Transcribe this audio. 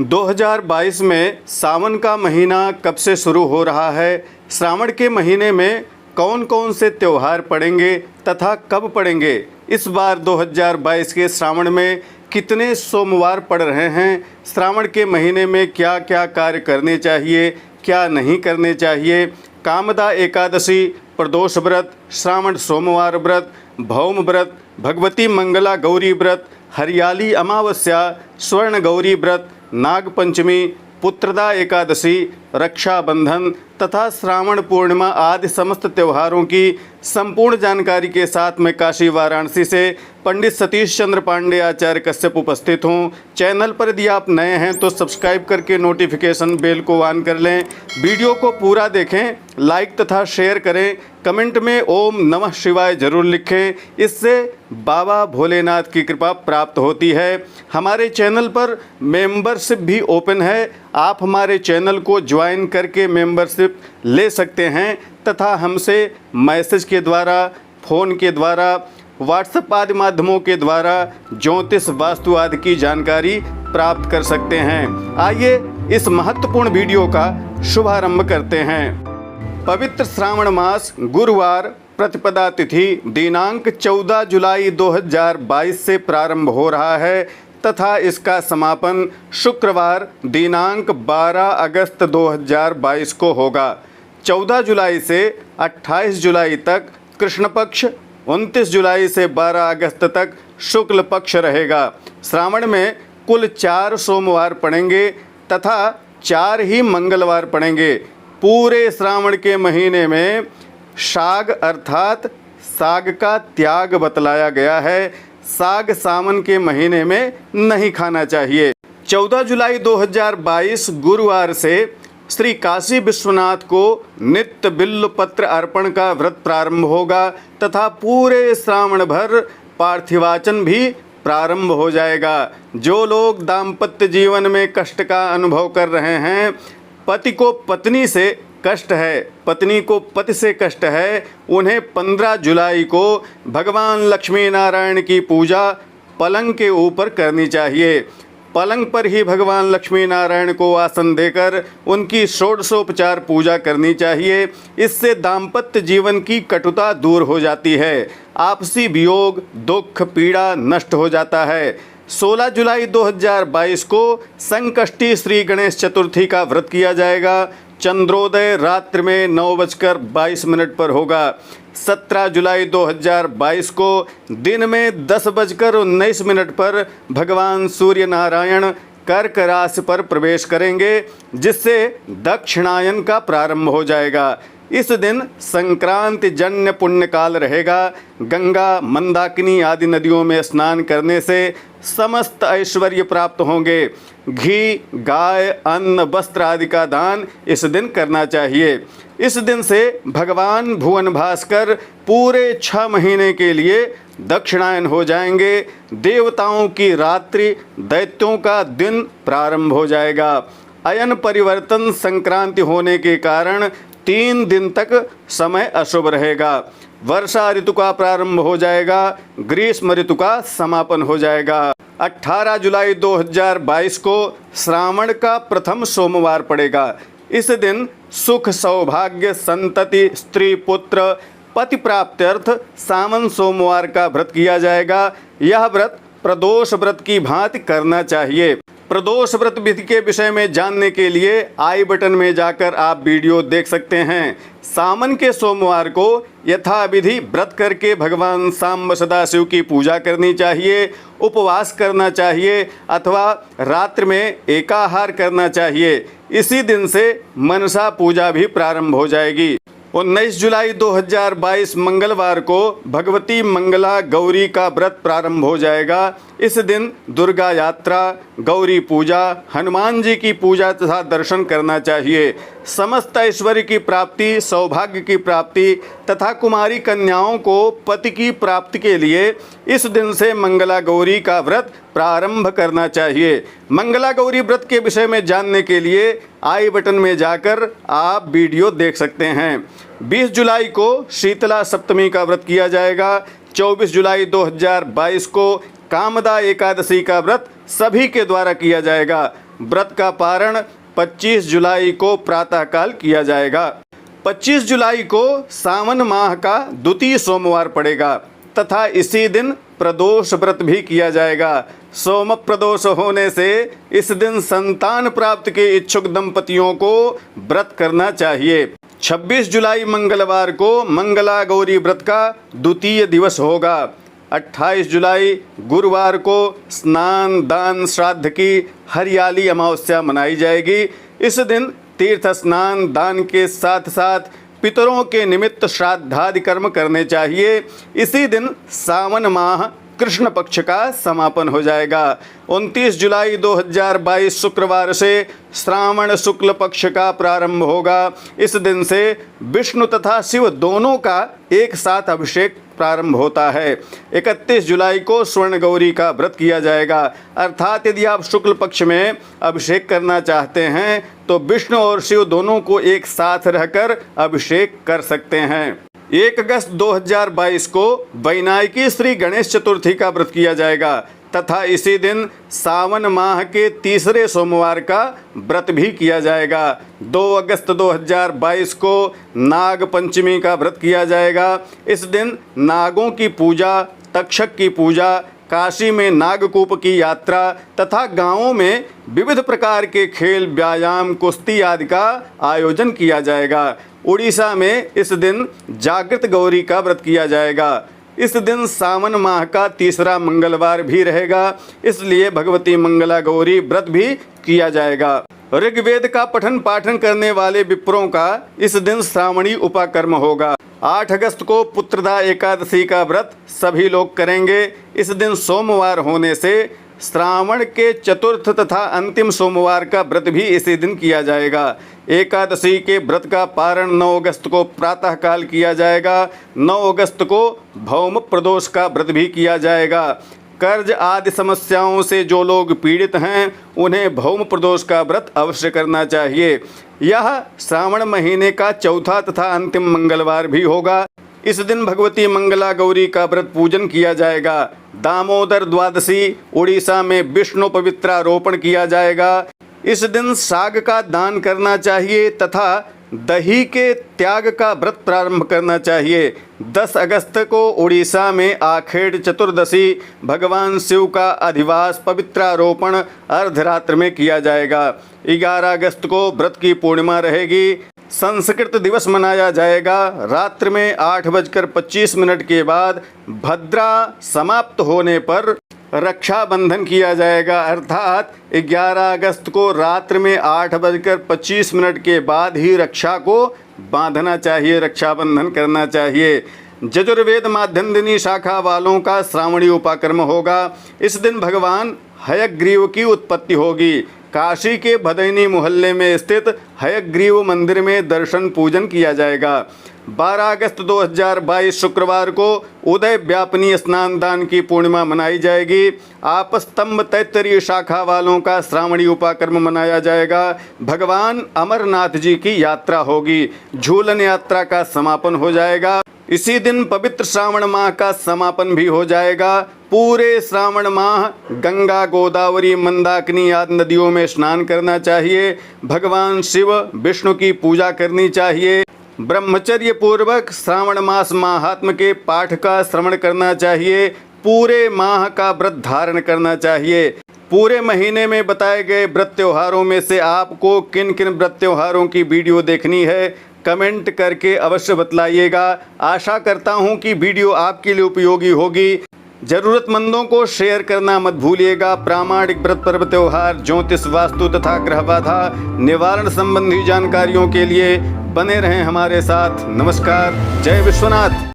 2022 में सावन का महीना कब से शुरू हो रहा है, श्रावण के महीने में कौन कौन से त्यौहार पड़ेंगे तथा कब पड़ेंगे, इस बार 2022 के श्रावण में कितने सोमवार पड़ रहे हैं, श्रावण के महीने में क्या क्या कार्य करने चाहिए, क्या नहीं करने चाहिए, कामदा एकादशी, प्रदोष व्रत, श्रावण सोमवार व्रत, भौम व्रत, भगवती मंगला गौरी व्रत, हरियाली अमावस्या, स्वर्ण गौरी व्रत, नाग पंचमी, पुत्रदा एकादशी, रक्षाबंधन तथा श्रावण पूर्णिमा आदि समस्त त्योहारों की संपूर्ण जानकारी के साथ मैं काशी वाराणसी से पंडित सतीश चंद्र पांडे आचार्य कश्यप उपस्थित हूँ। चैनल पर यदि आप नए हैं तो सब्सक्राइब करके नोटिफिकेशन बेल को ऑन कर लें। वीडियो को पूरा देखें, लाइक तथा शेयर करें, कमेंट में ओम नमः शिवाय जरूर लिखें, इससे बाबा भोलेनाथ की कृपा प्राप्त होती है। हमारे चैनल पर मेंबरशिप भी ओपन है, आप हमारे चैनल को ज्वाइन करके मेंबरशिप ले सकते हैं तथा हमसे मैसेज के द्वारा, फ़ोन के द्वारा, व्हाट्सएप आदि माध्यमों के द्वारा ज्योतिष वास्तु आदि की जानकारी प्राप्त कर सकते हैं। आइए इस महत्वपूर्ण वीडियो का शुभारंभ करते हैं। पवित्र श्रावण मास गुरुवार प्रतिपदा तिथि दिनांक 14 जुलाई 2022 से प्रारंभ हो रहा है तथा इसका समापन शुक्रवार दिनांक 12 अगस्त 2022 को होगा। 14 जुलाई से 28 जुलाई तक कृष्ण पक्ष, 29 जुलाई से 12 अगस्त तक शुक्ल पक्ष रहेगा। श्रावण में कुल 4 सोमवार पड़ेंगे तथा 4 ही मंगलवार पड़ेंगे। पूरे श्रावण के महीने में साग अर्थात साग का त्याग बतलाया गया है। साग सावन के महीने में नहीं खाना चाहिए। 14 जुलाई 2022 गुरुवार से श्री काशी विश्वनाथ को नित्य बिल्व पत्र अर्पण का व्रत प्रारंभ होगा तथा पूरे श्रावण भर पार्थिवाचन भी प्रारंभ हो जाएगा। जो लोग दाम्पत्य जीवन में कष्ट का अनुभव कर रहे हैं, पति को पत्नी से कष्ट है, पत्नी को पति से कष्ट है, उन्हें 15 जुलाई को भगवान लक्ष्मी नारायण की पूजा पलंग के ऊपर करनी चाहिए। पलंग पर ही भगवान लक्ष्मी नारायण को आसन देकर उनकी षोडशोपचार पूजा करनी चाहिए। इससे दाम्पत्य जीवन की कटुता दूर हो जाती है, आपसी वियोग, दुख, पीड़ा नष्ट हो जाता है। 16 जुलाई 2022 को संकष्टी श्री गणेश चतुर्थी का व्रत किया जाएगा। चंद्रोदय रात्रि में 9:22 पर होगा। 17 जुलाई 2022 को दिन में 10:19 पर भगवान सूर्य नारायण कर्क राशि पर प्रवेश करेंगे, जिससे दक्षिणायन का प्रारंभ हो जाएगा। इस दिन संक्रांति जन्य पुण्य काल रहेगा। गंगा, मंदाकिनी आदि नदियों में स्नान करने से समस्त ऐश्वर्य प्राप्त होंगे। घी, गाय, अन्न, वस्त्र आदि का दान इस दिन करना चाहिए। इस दिन से भगवान भुवन भास्कर पूरे 6 महीने के लिए दक्षिणायन हो जाएंगे। देवताओं की रात्रि, दैत्यों का दिन प्रारंभ हो जाएगा। अयन परिवर्तन संक्रांति होने के कारण 3 दिन तक समय अशुभ रहेगा। वर्षा ऋतु का प्रारंभ हो जाएगा, ग्रीष्म ऋतु का समापन हो जाएगा। 18 जुलाई 2022 को श्रावण का प्रथम सोमवार पड़ेगा। इस दिन सुख, सौभाग्य, संतति, स्त्री, पुत्र, पति प्राप्त्यर्थ सावन सोमवार का व्रत किया जाएगा। यह व्रत प्रदोष व्रत की भांति करना चाहिए। प्रदोष व्रत विधि के विषय में जानने के लिए आई बटन में जाकर आप वीडियो देख सकते हैं। सावन के सोमवार को यथाविधि व्रत करके भगवान सांब सदाशिव की पूजा करनी चाहिए, उपवास करना चाहिए अथवा रात्रि में एकाहार करना चाहिए। इसी दिन से मनसा पूजा भी प्रारंभ हो जाएगी। 19 जुलाई 2022 मंगलवार को भगवती मंगला गौरी का व्रत प्रारंभ हो जाएगा। इस दिन दुर्गा यात्रा, गौरी पूजा, हनुमान जी की पूजा तथा दर्शन करना चाहिए। समस्त ऐश्वर्य की प्राप्ति, सौभाग्य की प्राप्ति तथा कुमारी कन्याओं को पति की प्राप्ति के लिए इस दिन से मंगला गौरी का व्रत प्रारंभ करना चाहिए। मंगला गौरी व्रत के विषय में जानने के लिए आई बटन में जाकर आप वीडियो देख सकते हैं। 20 जुलाई को शीतला सप्तमी का व्रत किया जाएगा। 24 जुलाई 2022 को कामदा एकादशी का व्रत सभी के द्वारा किया जाएगा। व्रत का पारण 25 जुलाई को प्रातःकाल किया जाएगा। 25 जुलाई को सावन माह का द्वितीय सोमवार पड़ेगा तथा इसी दिन प्रदोष व्रत भी किया जाएगा। सोम प्रदोष होने से इस दिन संतान प्राप्ति के इच्छुक दंपतियों को व्रत करना चाहिए। 26 जुलाई मंगलवार को मंगला गौरी व्रत का द्वितीय दिवस होगा। 28 जुलाई गुरुवार को स्नान दान श्राद्ध की हरियाली अमावस्या मनाई जाएगी। इस दिन तीर्थ स्नान दान के साथ साथ पितरों के निमित्त श्राद्धादि कर्म करने चाहिए। इसी दिन सावन माह कृष्ण पक्ष का समापन हो जाएगा। 29 जुलाई 2022 शुक्रवार से श्रावण शुक्ल पक्ष का प्रारंभ होगा। इस दिन से विष्णु तथा शिव दोनों का एक साथ अभिषेक प्रारंभ होता है। 31 जुलाई को स्वर्ण गौरी का व्रत किया जाएगा। अर्थात यदि आप शुक्ल पक्ष में अभिषेक करना चाहते हैं तो विष्णु और शिव दोनों को एक साथ रहकर अभिषेक कर सकते हैं। 1 अगस्त 2022 को वैनायकी श्री गणेश चतुर्थी का व्रत किया जाएगा तथा इसी दिन सावन माह के तीसरे सोमवार का व्रत भी किया जाएगा। 2 अगस्त 2022 को नाग पंचमी का व्रत किया जाएगा। इस दिन नागों की पूजा, तक्षक की पूजा, काशी में नागकूप की यात्रा तथा गांवों में विविध प्रकार के खेल, व्यायाम, कुश्ती आदि का आयोजन किया जाएगा। उड़ीसा में इस दिन जागृत गौरी का व्रत किया जाएगा। इस दिन सावन माह का तीसरा मंगलवार भी रहेगा, इसलिए भगवती मंगला गौरी व्रत भी किया जाएगा। ऋग्वेद का पठन पाठन करने वाले विप्रों का इस दिन श्रावणी उपाकर्म होगा। 8 अगस्त को पुत्रदा एकादशी का व्रत सभी लोग करेंगे। इस दिन सोमवार होने से श्रावण के चतुर्थ तथा अंतिम सोमवार का व्रत भी इसी दिन किया जाएगा। एकादशी के व्रत का पारण 9 अगस्त को प्रातःकाल किया जाएगा। 9 अगस्त को भौम प्रदोष का व्रत भी किया जाएगा। कर्ज आदि समस्याओं से जो लोग पीड़ित हैं उन्हें भौम प्रदोष का व्रत अवश्य करना चाहिए। यह श्रावण महीने का चौथा तथा अंतिम मंगलवार भी होगा। इस दिन भगवती मंगला गौरी का व्रत पूजन किया जाएगा। दामोदर द्वादशी उड़ीसा में विष्णु पवित्रारोपण किया जाएगा। इस दिन साग का दान करना चाहिए तथा दही के त्याग का व्रत प्रारंभ करना चाहिए। 10 अगस्त को उड़ीसा में आखेड़ चतुर्दशी भगवान शिव का अधिवास पवित्रारोपण अर्धरात्र में किया जाएगा। 11 अगस्त को व्रत की पूर्णिमा रहेगी। संस्कृत दिवस मनाया जाएगा। रात्र में 8:25 के बाद भद्रा समाप्त होने पर रक्षाबंधन किया जाएगा। अर्थात 11 अगस्त को रात्र में 8:25 के बाद ही रक्षा को बांधना चाहिए, रक्षाबंधन करना चाहिए। यजुर्वेद माध्यन्दिनी शाखा वालों का श्रावणी उपाकर्म होगा। इस दिन भगवान हयग्रीव की उत्पत्ति होगी। काशी के भदैनी मोहल्ले में स्थित हयग्रीव मंदिर में दर्शन पूजन किया जाएगा। 12 अगस्त 2022 शुक्रवार को उदय व्यापनी स्नान दान की पूर्णिमा मनाई जाएगी। आपस्तंभ तैत्तरीय शाखा वालों का श्रावणी उपाकर्म मनाया जाएगा। भगवान अमरनाथ जी की यात्रा होगी। झूलन यात्रा का समापन हो जाएगा। इसी दिन पवित्र श्रावण माह का समापन भी हो जाएगा। पूरे श्रावण माह गंगा, गोदावरी, मंदाकिनी आदि नदियों में स्नान करना चाहिए। भगवान शिव विष्णु की पूजा करनी चाहिए। ब्रह्मचर्य पूर्वक श्रावण मास महात्म के पाठ का श्रवण करना चाहिए। पूरे माह का व्रत धारण करना चाहिए। पूरे महीने में बताए गए व्रत त्योहारों में से आपको किन किन व्रत त्योहारों की वीडियो देखनी है कमेंट करके अवश्य बतलाइएगा। आशा करता हूं कि वीडियो आपके लिए उपयोगी होगी। जरूरतमंदों को शेयर करना मत भूलिएगा। प्रामाणिक व्रत पर्व त्योहार, ज्योतिष, वास्तु तथा ग्रह बाधा निवारण संबंधी जानकारियों के लिए बने रहें हमारे साथ। नमस्कार। जय विश्वनाथ।